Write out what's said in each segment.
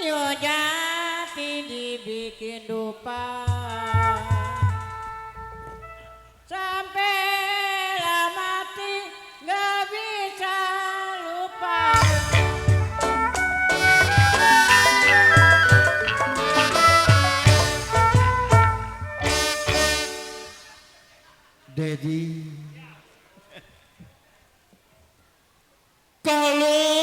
Jati dibikin dupa sampai mati gak bisa lupa. Dedi, kalau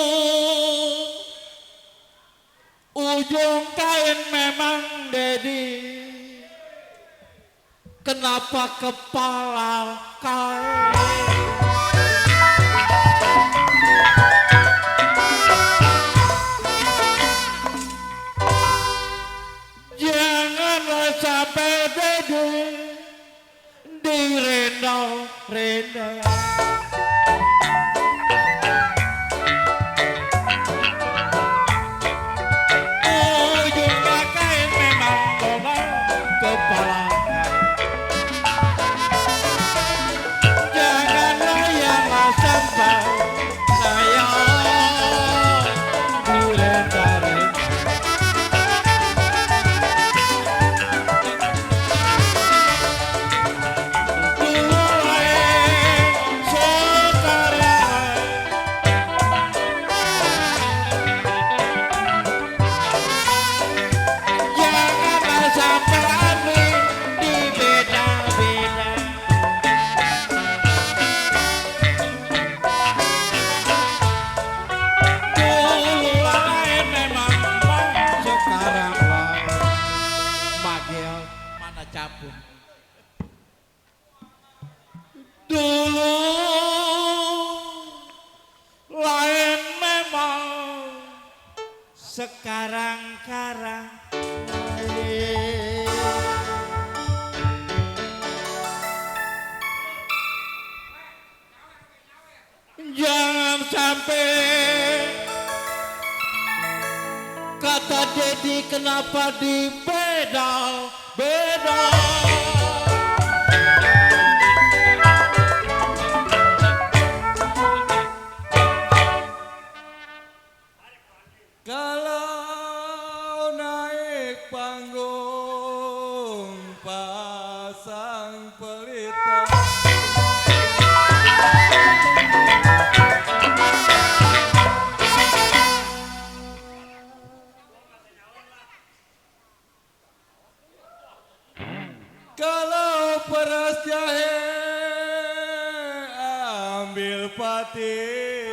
ujung kain memang Dedi, kenapa kepala kain? Janganlah sampai Dedi direndau-rendau. Dulu lain memang, sekarang karang lain. Jangan sampai kata Dedi kenapa dibeda-beda. Kalau naik panggung pasang pelita, kalau peras jahe ambil patinya.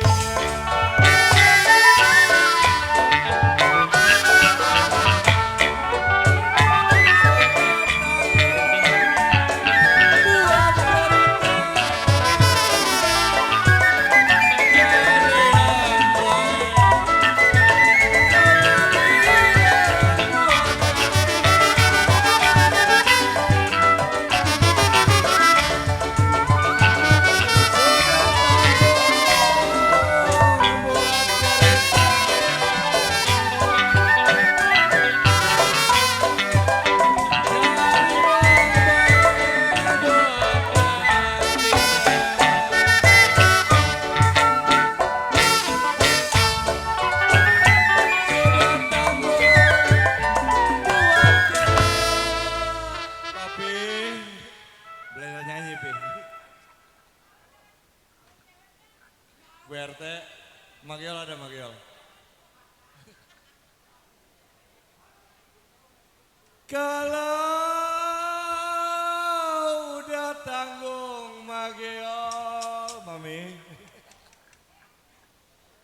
Bu RT, Magiol ada Magiol. Kalau udah tanggung Magiol, Mami,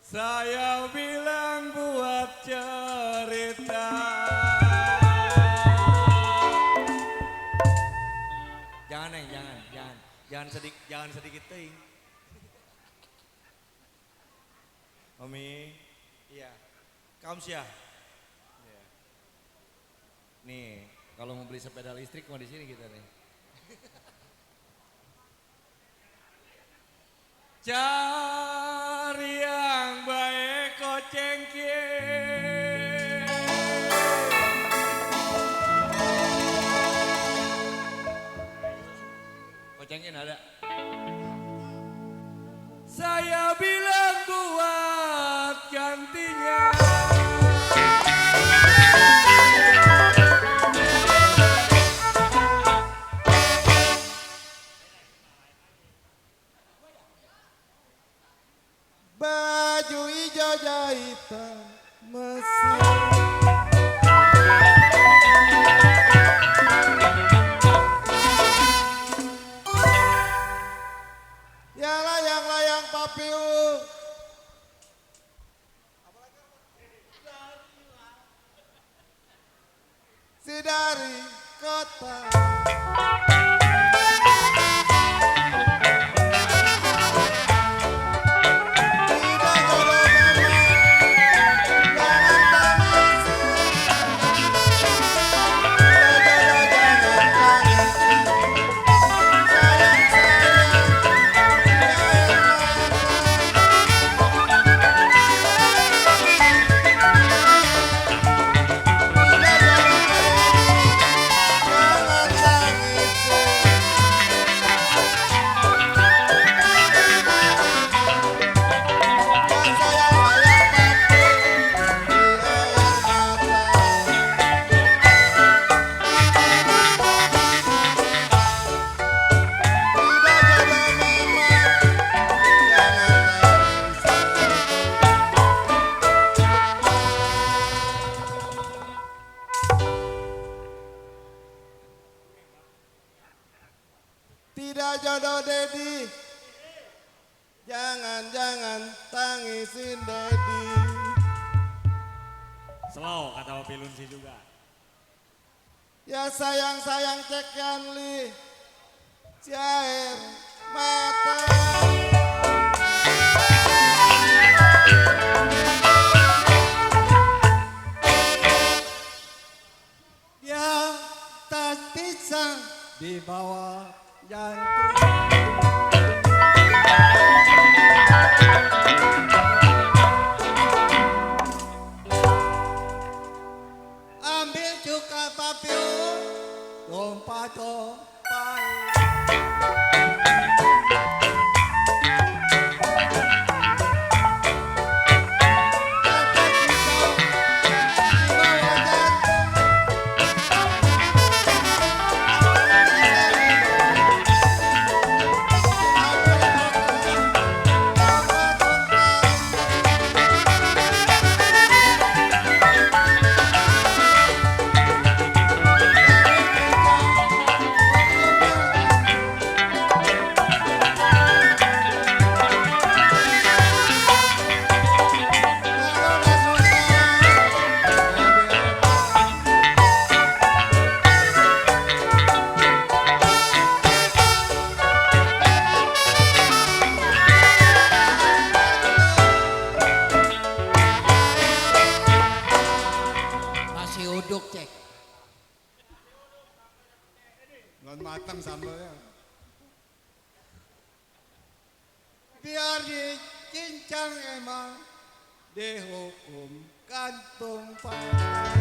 saya bilang buat cerita. Jangan Neng, jangan sedikit ting. Mami, iya, kamu sih ya. Nih, kalau mau beli sepeda listrik mau di sini kita nih. Cari yang baik kocengkin. Kocengkin ada. Saya bilang buat gantinya. si dari kota. Tidak jodoh memang, jangan tangis. Tidak jodoh jangan tangis. Sayang sayang, ya air mata. Tidak jodoh Dedi, jangan tangisin Dedi. Slow kata Opi Lunsi juga. Ya sayang cek Yanli, cair mata. Dia tas pisang di bawah jantung. Ambil cuka papiu, lompat. Dapat pisau di bawah jantung. Nasi uduk cek. Nggak matang sambalnya. Biar dicincang emang dihukum kantung pantai.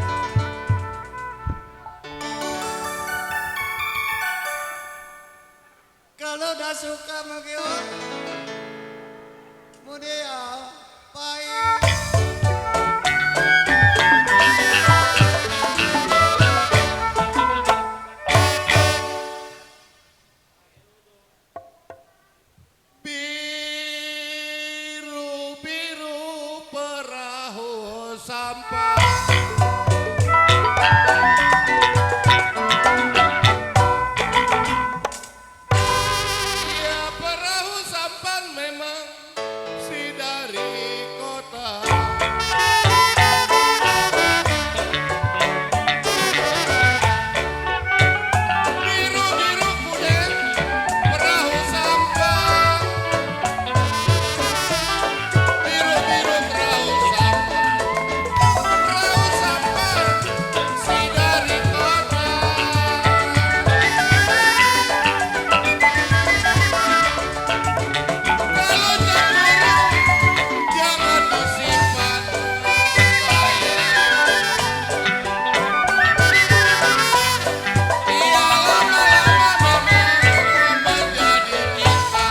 Kalau udah suka mengiut, mau diapain? Biru-biru perahu sampah. Ya perahu sampan memang si dari kota. Biru-biru kudet perahu sampan. Biru-biru perahu sampan. Perahu sampan si dari kota. Kalau cemburu jangan disimpan sayang. Iya lama-lama memang menjadi cinta.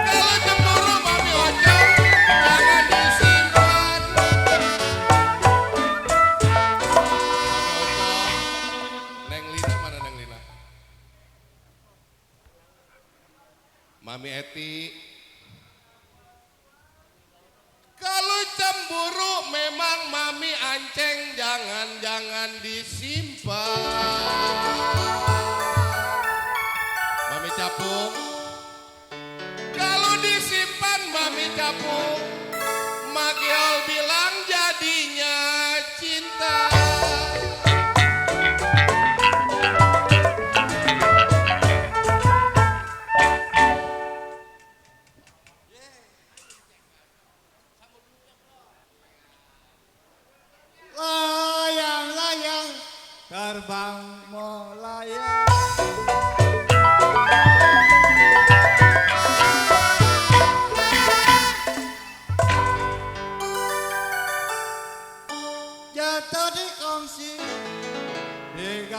Kalau cemburu mami ojek jangan disimpan. Neng Lina mana Neng Lina? Mami Eti. Kalau cemburu memang mami anceng jangan disimpan. Mami capung. Kalau disimpan mami capung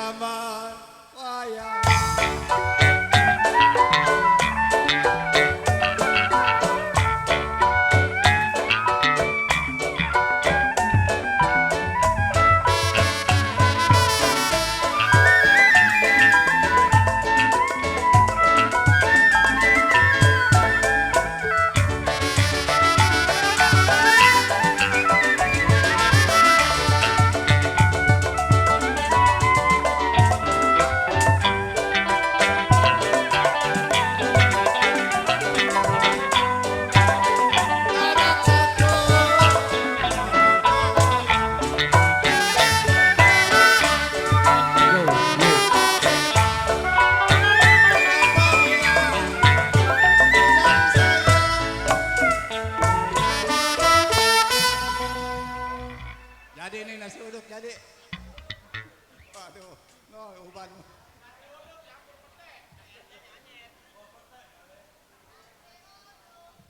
zaman wayang. Jadi ini nasi uduk jadi. Waduh, no uban.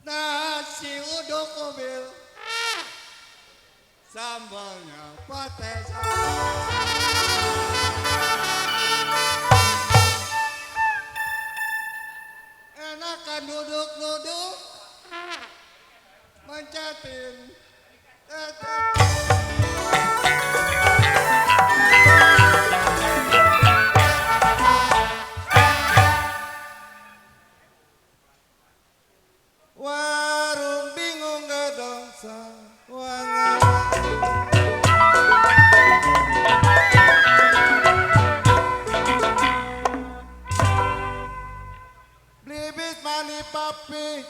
Nasi uduk mobil, sambalnya pakai enakan duduk-duduk, mencatin. Warung bingung gadang sawangan. Blibis mani papi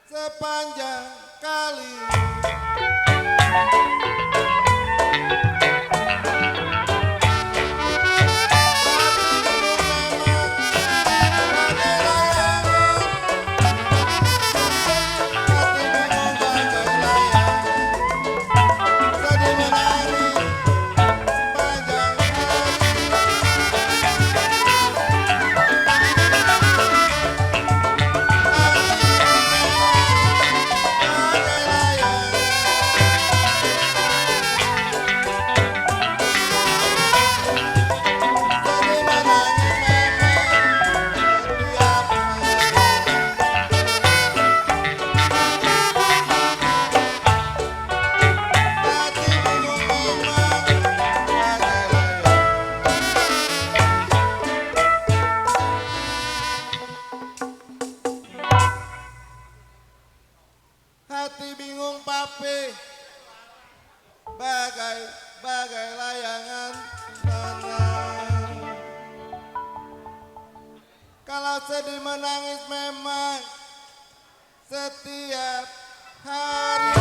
sepanjang kali. Hati bingung papi, bagai layangan tenang. Kalau sedih menangis memang setiap hari.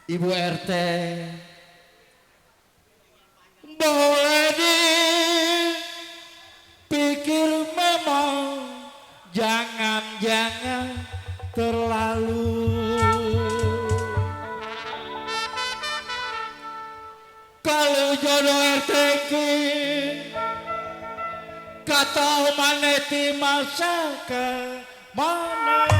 Ibu RT boleh dipikir memang jangan kalau jodoh RT ki kata maneti masa ke mana.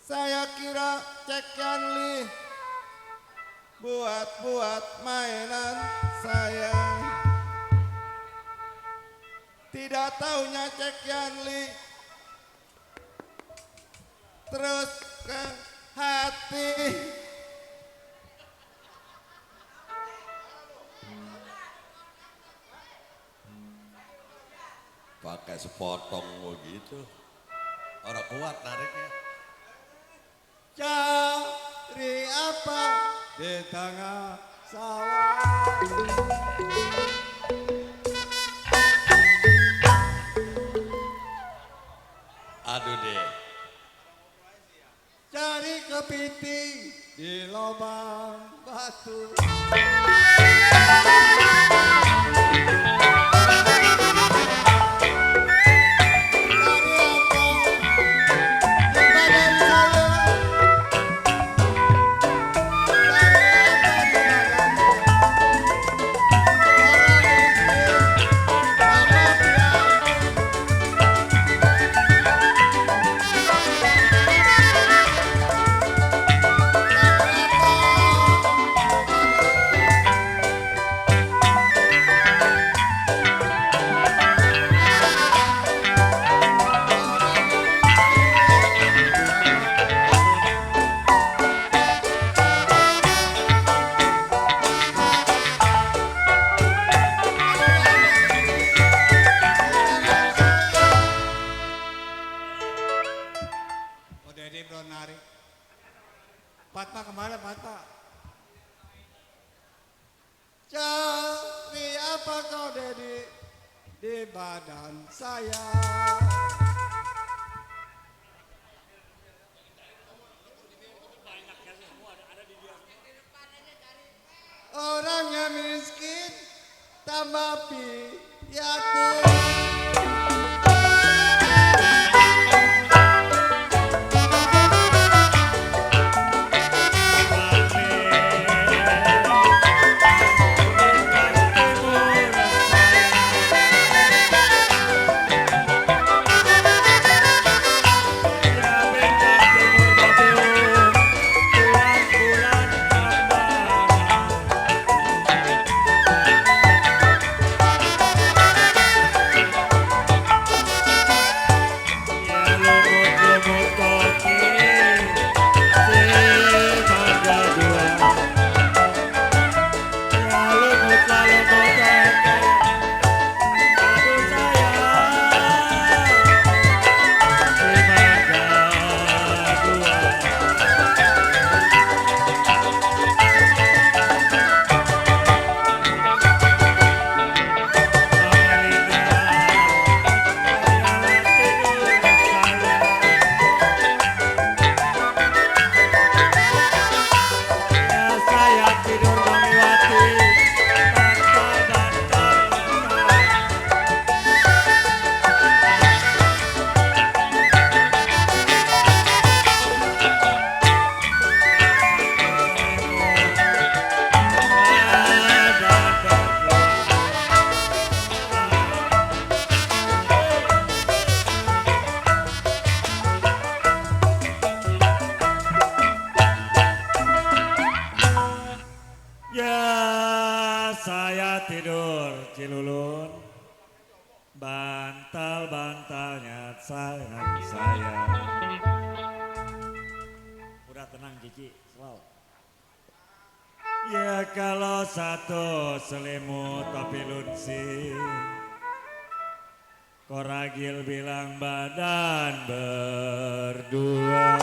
Saya kira cekian li buat mainan saya. Tidak taunya cekian li terus ke hati. Pakai sepotong begitu. Orang kuat nariknya. Cari apa di tengah sawah? Aduh deh. Cari kepiting di lubang batu. Patma kemana Patma? Cari apa kau Dedi di badan saya? Orangnya miskin tambah piatu. Iki, slow. Ya kalau satu selimut tapi lunsi, Koragil bilang badan berdua.